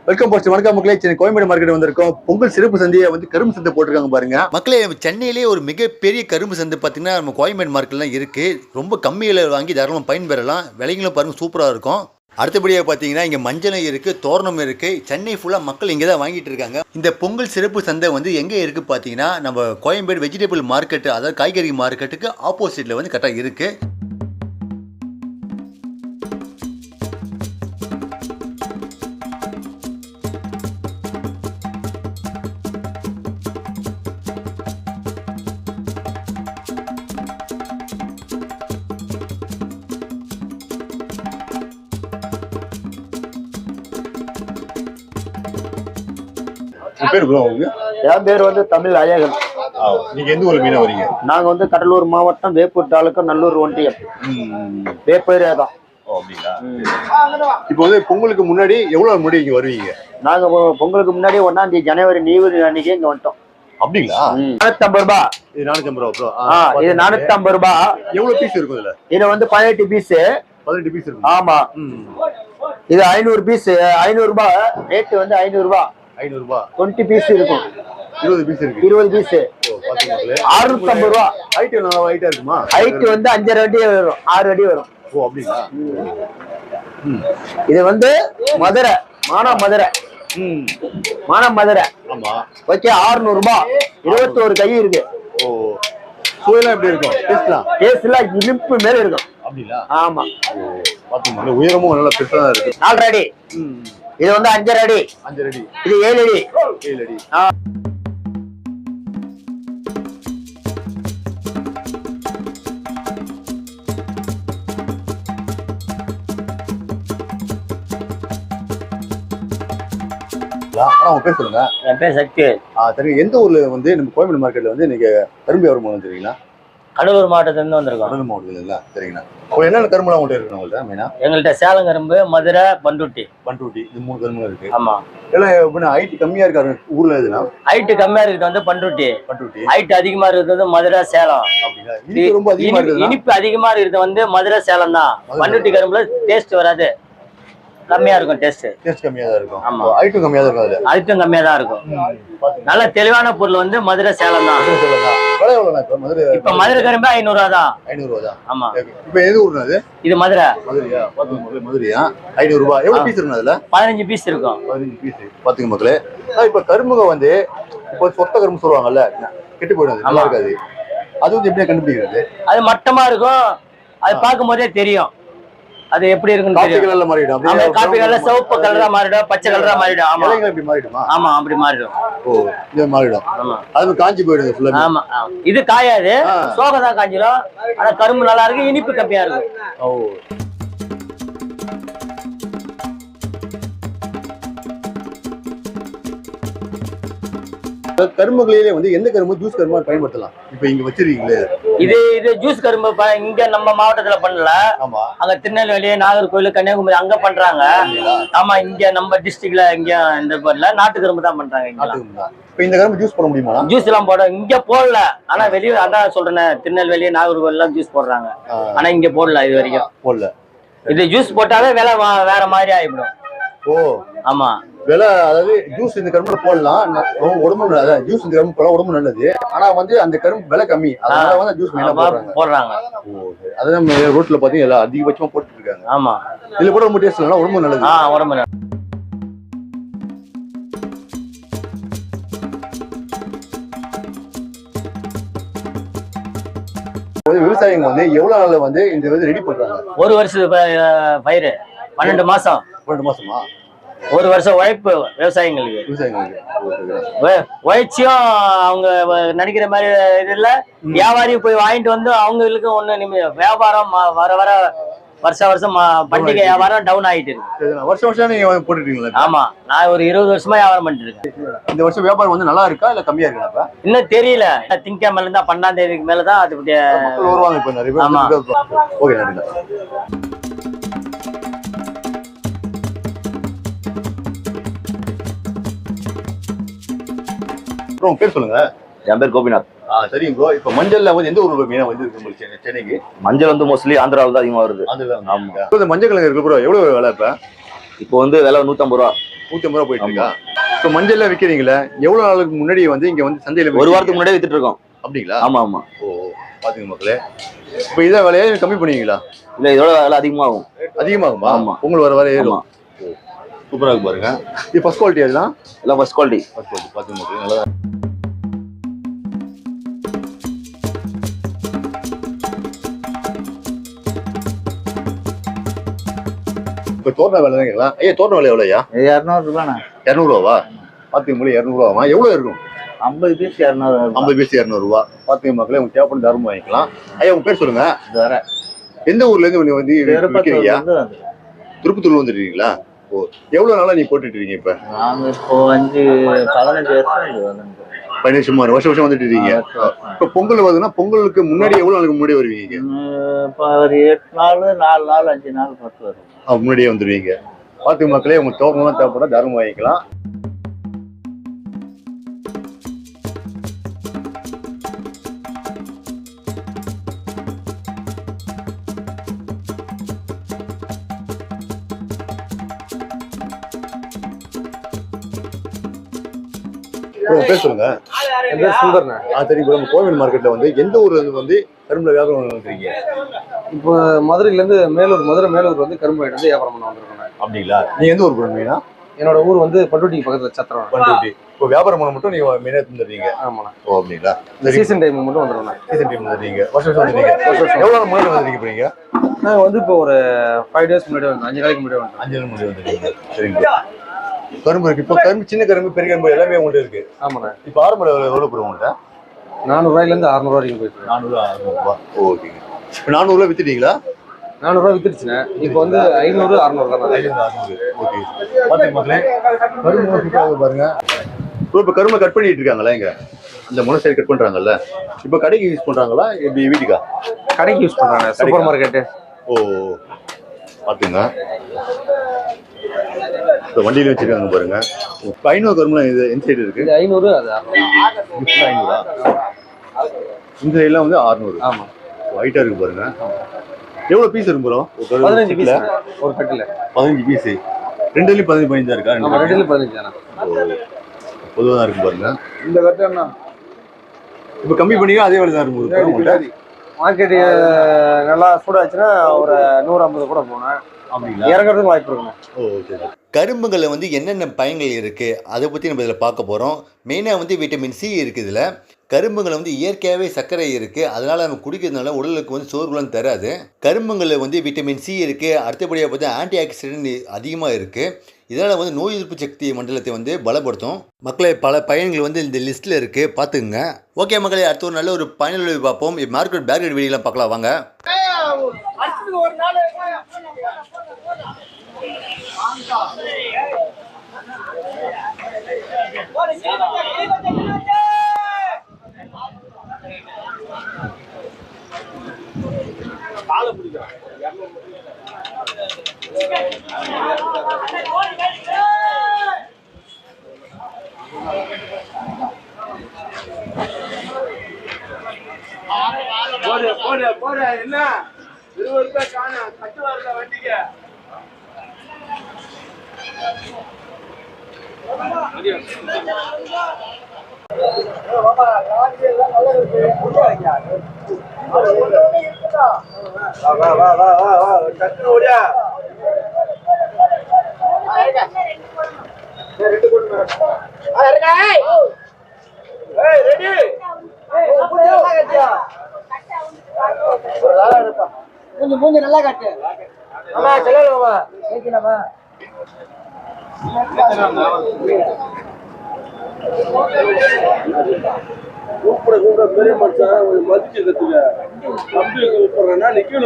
Welcome post வணக்கம் மக்களே. Chennai Koyambedu market வந்திருக்கோம். பொங்கல் சிறப்பு சந்தையை வந்து கரும்பு சந்தை போட்டிருக்காங்க பாருங்க மக்களே. சென்னையிலேயே ஒரு மிகப்பெரிய கரும்பு சந்தை பார்த்தீங்கன்னா நம்ம கோயம்பேடு மார்க்கெட்லாம் இருக்கு. ரொம்ப கம்மி விலையில் வாங்கி தாராளமாக பயன்பெறலாம். விலைங்களும் பாருங்க சூப்பராக இருக்கும். அடுத்தபடியாக பார்த்தீங்கன்னா இங்கே மஞ்சளும் இருக்குது, தோரணம் இருக்குது. சென்னை ஃபுல்லாக மக்கள் இங்கே தான் வாங்கிட்டு இருக்காங்க. இந்த பொங்கல் சிறப்பு சந்தை வந்து எங்கே இருக்குது பார்த்தீங்கன்னா நம்ம கோயம்பேடு வெஜிடபிள் மார்க்கெட்டு, அதாவது காய்கறி மார்க்கெட்டுக்கு ஆப்போசிட்டில் வந்து கரெக்டாக இருக்குது. என் பேர் வந்து தமிழ் அழகன். நீங்க எந்த ஊர்ல மீனா வரீங்க? நாங்க வந்து கடலூர் மாவட்டம் வேப்பூர் தாலுக்கா நல்லூர் ஒன்றியம் வேப்பேரியா தான். இப்போ வந்து பொங்கலுக்கு முன்னாடி எவ்வளவு முன்னாடி இங்க வருவீங்க? நாங்க பொங்கலுக்கு முன்னாடி 1ஆம் தேதி ஜனவரி லீவு அன்னைக்கு இங்க வந்துட்டோம். அப்படிங்களா? 450 ரூபாய். இது 450 ரூபா. இது 450 ரூபாய். எவ்வளவு பீஸ் இருக்கும் இதுல? இது வந்து 18 பீஸ். 18 பீஸ் இருக்கும். ஆமா. இது 500 பீஸ். 500 ரூபாய் ரேட் வந்து 500 ரூபாய். 500 ரூபாய். 20 பீஸ் இருக்கும். 20 பீஸ் இருக்கு. 20 பீஸ். 650 ரூபாய். ஹைட் நல்லா ஹைட்டா இருக்குமா? ஹைட் வந்து 5 அடி வரும், 6 அடி வரும். ஓ அப்படிங்களா? இது வந்து மதுரை, மதுரை. மதுரை. ஆமா. ஓகே. 600 ரூபாய். 21 கை இருக்கு. ஓ சுவையெல்லாம் எப்படி இருக்கும்? டேஸ்ட்லாம் இனிப்பு மேல இருக்கும். அப்படிங்களா? ஆமா. பாத்தீங்களா உயரமும் நல்லா பெருசா இருக்கு. 4 அடி. இது வந்து 5 அடி. 5 அடி. இது 7 அடி. 7 அடி. உங்க பேர் சொல்லுங்க. என் பேர் சக்தி. சரி, எந்த ஊர்ல வந்து நம்ம கோயம்பேடு மார்க்கெட்ல வந்து நீங்க கரும்பு வியாபாரம் வந்துருக்கீங்களா? கடலூர் மாவட்டத்துல இருந்து வந்திருக்கோம். கடலூர் மாவட்டத்துல இல்ல? சரிங்களா. என்னென்ன கரும்புலாம் உங்கள்ட்ட இருக்கு? உங்கள்ட்ட மெயினா எங்கள்கிட்ட சேலம் கரும்பு, மதுரை, பண்ருட்டி. இது 3 கரும்பு இருக்கு. ஆமா. எல்லாம் ஹைட் கம்மியா இருக்காரு ஊர்ல? எதுனா ஹைட் கம்மியா இருக்கிறது வந்து பண்ருட்டி. ஹைட் அதிகமா இருக்கிறது வந்து மதுரை, சேலம். அப்படிங்களா? இனிப்பு ரொம்ப அதிகமா இருக்கு. இனிப்பு அதிகமா இருக்கிறது வந்து மதுரை, சேலம் தான். பண்ருட்டி கரும்புல டேஸ்ட் வராது, கம்மியா இருக்கும். டேஸ்ட் கம்மியா தான் இருக்கும். ஆமா. ஹைட்டும் கம்மியா தான் இருக்கும். அதுல ஹைட்டும் கம்மியா தான் இருக்கும். நல்ல தெளிவான பொருள் வந்து மதுரை, சேலம் தான். விலை எவ்வளவு இப்ப மதுரை? இப்ப மதுரை கரும்பு 500 ரூபா தான். 500 ரூபா தான். ஆமா. இப்ப எது ஊர்னா அது? இது மதுரை. மதுரையா? மதுரையா? 500 ரூபா. எவ்வளவு பீஸ் இருக்கு அதுல? 15 பீஸ் இருக்கும். 15 பீஸ். பாத்துங்க மக்களே. இப்ப கரும்புங்க வந்து இப்ப சொத்த கரும்பு சொல்லுவாங்கல்ல, கெட்டு போயிடுது, நல்லா இருக்காது. அது வந்து எப்படி கண்டுபிடிக்கிறது? அது மட்டமா இருக்கும். அது பார்க்கும் போதே தெரியும் அது எப்படி இருக்குன்னு தெரியும். காபி கலர்ல மாறிடும். அப்படியே காபி கலர்ல சிவப்பு கலரா மாறிடும், பச்சை கலரா மாறிடும். ஆமா. இலைங்க இப்படி மாறிடுமா? ஆமா, அப்படி மாறிடும். ஓ, இது மாறிடும். ஆமா. அது காஞ்சி போயிடுது ஃபுல்லா. ஆமா. இது காயாது, சோகை தான் காஞ்சிடும். ஆனா கரும்பு நல்லா இருக்கு, இனிப்பு கம்மியா இருக்கு. ஓ. கரும்புகளிலே வந்து எந்த கரும்பு ஜூஸ் கரும்பா பயன்படுத்தலாம்? இப்ப இங்க வச்சிருக்கீங்களே, இது ஜூஸ் கரும்பு இங்க நம்ம மாவட்டத்துல பண்ணல. ஆமா. அங்க திருநெல்வேலி, நாகர்கோவில், கன்னியாகுமரி அங்க பண்றாங்க. ஆமா. இங்க நம்ம டிஸ்ட்ரிக்ட்ல இங்க இந்த பண்ணல, நாட்டு கரும்பு தான் பண்றாங்க. இப்ப இந்த கரும்பு ஜூஸ் போட முடியுமா? ஜூஸ் எல்லாம் போட இங்க போடல. ஆனா வெளியே அதான் சொல்றேன், திருநெல்வேலி, நாகர்கோவில் எல்லாம் ஜூஸ் போடுறாங்க. ஆனா இங்க போடல, இது வரைக்கும் போடல. இது ஜூஸ் போட்டாவே விலை வேற மாதிரி ஆயிடும். ஓ. ஆமா. விலை அதாவது ஜூஸ் இந்த கரும்புல போடலாம், உடம்பு நல்லது. ஜூஸ் இந்த கரும்பு போடலாம், உடம்பு நல்லது. ஆனா வந்து அந்த கரும்பு விலை கம்மி, அதனால வந்து ஜூஸ் போடுறாங்க. அதான் ரோட்ல பாத்தீங்கன்னா எல்லாம் அதிகபட்சமா போட்டு இருக்காங்க. ஆமா. இதுல கூட ரொம்ப டேஸ்ட் இல்ல, உடம்பு நல்லது. உடம்பு நல்லது. விவசாயிங்க வந்து எவ்வளவு நாள்ல வந்து இந்த வந்து ரெடி பண்றாங்க? ஒரு வருஷம் பயிர் 12 மாசம். 12 மாசமா? ஒரு வருஷம் உழைப்பு விவசாயிங்களுக்கு. உழைச்சியும் அவங்க நினைக்கிற மாதிரி இது இல்ல. வியாபாரியும் போய் வாங்கிட்டு வந்து அவங்களுக்கு ஒண்ணு வியாபாரம் வர வர வருஷம் பண்டிகை வியாபாரம் டவுன் ஆயிட்டு இருக்கு. வருஷம் நீங்க போட்டுட்டீங்களா? ஆமா. நான் ஒரு 20 வருஷமா வியாபாரம் பண்ணிட்டு இருக்கேன். இந்த வருஷம் வியாபாரம் வந்து நல்லா இருக்கா இல்ல கம்மியா இருக்கா? இன்னும் தெரியல. திங்கக்கிழமைல இருந்தா 12ஆம் தேதிக்கு மேலதான் அது வருவாங்க. இப்ப நிறைய பேர். ஓகே, நன்றி. அப்புறம் பேர் சொல்லுங்க. என் பேர் கோபிநாத். சரிங்க ப்ரோ. இப்ப மஞ்சள்ல வந்து எந்த ஊர்ல மீனா வந்து இருக்கு சென்னைக்கு? மஞ்சள் வந்து மோஸ்ட்லி ஆந்திராவில் தான் அதிகமா வருது. ஆமா. மஞ்சள் கிழங்கு இருக்கு ப்ரோ, எவ்வளவு விலை இப்ப? இப்போ வந்து விலை 150 ரூபா. 150 ரூபா போயிட்டு இருக்கா? இப்போ மஞ்சள்ல விற்கிறீங்களா? எவ்வளவு நாளுக்கு முன்னாடி வந்து இங்க வந்து சந்தையில ஒரு வாரத்துக்கு முன்னாடியே வித்துட்டு இருக்கோம். அப்படிங்களா? ஆமா ஆமா. ஓ பாத்துங்க மக்களே. இப்போ இதை விலையை கம்மி பண்ணுவீங்களா? இல்ல இதோட விலை அதிகமாகும். அதிகமாகுமா? ஆமா. பொங்கல் வர வர ஏறும். சூப்பரா இருக்கு பாருங்க. இது ஃபர்ஸ்ட் குவாலிட்டி அதுதான். எல்லாம் ஃபர்ஸ்ட் குவாலிட்டி. ஃபர்ஸ்ட் குவாலிட்டி பாத்துங்க மக்களே. நல்லா இப்போ தோரண விலை தான் கேட்கலாம். ஐயா தோரண விலை எவ்வளோயா? 200 ரூபாண்ணா. 200 ரூபாவா? பாத்துங்க மக்களே 200 ரூபாவா? எவ்வளவு இருக்கும்? 50 பீஸ் 200. 50 பீஸ் 200 ரூபா. பாத்துங்க மக்களே, உங்க தேவைப்படும் தாராளமா வாங்கிக்கலாம். ஐயா உங்க பேர் சொல்லுங்க. வேற எந்த ஊர்ல இருந்து வந்து விற்கிறீங்க? திருப்பத்தூர்ல வந்துருக்கீங்களா? ஓ எவ்வளவு நாளா நீ போட்டுட்டு இருக்கீங்க? இப்ப நாங்க இப்போ 15 வருஷம் 15 வருஷம் வந்துட்டு இருக்கீங்க. இப்ப பொங்கல் வருதுன்னா பொங்கலுக்கு முன்னாடி எவ்வளவு நாளுக்கு முன்னாடி வருவீங்க? இப்போ ஒரு 8 நாள் 4 நாள் 5 நாள் 10 வரும். முன்னாடியே வந்துருவீங்க. பாத்துங்க மக்களே, உங்க தோரணம் தேவைப்பட தாராளமா வாங்கிக்கலாம். பேர் சொல்லுங்க. என் பேர் சுந்தர்ண்ணா. சரி, இப்போ நம்ம கோவில் மார்க்கெட்ல வந்து எந்த ஊர்ல இருந்து வந்து கரும்புல வியாபாரம் வந்துருக்கீங்க? இப்போ மதுரையில இருந்து மதுரை மேலூர் வந்து கரும்பு வாங்கிட்டு வந்து வியாபாரம் பண்ண வந்திருக்கேன். அப்படிங்களா? நீங்க எந்த ஊர் பண்ணுவீங்கன்னா? என்னோட ஊர் வந்து பட்டுட்டிக்கு பக்கத்துல சத்திரம். பட்டுட்டி. இப்போ வியாபாரம் பண்ண மட்டும் நீங்க மெயினா தந்துடுறீங்க? ஆமாண்ணா. ஓ அப்படிங்களா? இந்த சீசன் டைம் மட்டும் வந்துடுறோம். சீசன் டைம் வந்துடுறீங்க? வருஷம் வந்துடுறீங்க? எவ்வளவு முன்னாடி வந்துருக்கீங்க போறீங்க? நாங்கள் வந்து இப்போ ஒரு 5 days முன்னாடி வந்து 5 நாளைக்கு முன்னாடி வந்து 5 நாள் முன்னாடி வந்துருக்கீங்க. சரிங்க. கரும்பு இருக்கு. இப்போ கரும்பு சின்ன கரும்பு பெரிய கரும்பு எல்லாமே உங்கள்ட்ட இருக்கு. ஆமாண்ணா. இப்போ ஆரம்ப எவ்வளவு போடுவோம் உங்கள்கிட்ட? 400 ரூபாயிலேருந்து 600 ரூபா வரைக்கும் போயிட்டு 400 600 ஓகேங்க. இப்போ 400 ரூபா வித்துட்டீங்களா? 400 ரூபா வித்துருச்சுண்ணே. இப்போ வந்து 500 600 தான். 500 600. ஓகே. பாத்துங்க மக்களே, கரும்பு சூப்பராக பாருங்க. இப்போ கரும்பை கட் பண்ணிட்டு இருக்காங்களா? இங்க அந்த முனை சைடு கட் பண்றாங்கல்ல, இப்போ கடைக்கு யூஸ் பண்றாங்களா எப்படி வீட்டுக்கா? கடைக்கு யூஸ் பண்றாங்க. Super market. ஓ பாத்துங்க. இப்போ வண்டியில வச்சிருக்காங்க பாருங்க. 500 கரும்புலாம் இது எந்த சைடு இருக்கு? இது 500 அது 500. இந்த சைடுலாம் வந்து 600. ஆமா. ஒயிட்டா இருக்கு பாருங்க. எவ்வளவு பீஸ் இருக்கும் ப்ரோ? 15 பீஸ் ஒரு கட்டில. 15 பீஸ். ரெண்டுலயும் 15 15 தான் இருக்கா? ஆமா, ரெண்டுலயும் 15 தானா. பொதுவா தான் இருக்கு பாருங்க. இந்த கட்டு என்ன? இப்போ கம்மி பண்ணியா அதே வேலை தான் இருக்கும். மார்க்கெட் நல்லா சூடாச்சுன்னா ஒரு 150 கூட போனேன். அப்படிங்களா? இறங்குறதுக்கு வாய்ப்பு இருக்குங்க. ஓ சரி. கரும்புகளில் வந்து என்னென்ன பயன்கள் இருக்குது அதை பற்றி நம்ம இதில் பார்க்க போகிறோம். மெயினாக வந்து விட்டமின் சி இருக்குது இதில். கரும்புகளில் வந்து இயற்கையாகவே சர்க்கரை இருக்குது, அதனால் நம்ம குடிக்கிறதுனால உடலுக்கு வந்து சோர்வுலாம் தராது. கரும்புகளில் வந்து விட்டமின் சி இருக்குது. அடுத்தபடியாக பார்த்தா ஆன்டி ஆக்சிடென்ட் அதிகமாக இருக்குது. இதனால் வந்து நோய் எதிர்ப்பு சக்தி மண்டலத்தை வந்து பலப்படுத்தும். மக்களை பல பயன்கள் வந்து இந்த லிஸ்ட்டில் இருக்குது, பார்த்துக்குங்க. ஓகே மக்களே, அடுத்த ஒரு நல்ல ஒரு பயனுள்ள பார்ப்போம். மார்க்கெட் பேக்கெட் வீடியோலாம் பார்க்கலாம் வாங்க. என்ன 20 ரூபாய் காணும் கட்டு வரல வண்டிக்கு. கொஞ்சம் நல்லா காட்டு. கூப்பிட பெரிய மனுஷன் மதிச்சு கத்துக்க. அப்படி கூப்பிடுறேன்னா நிக்கணும்.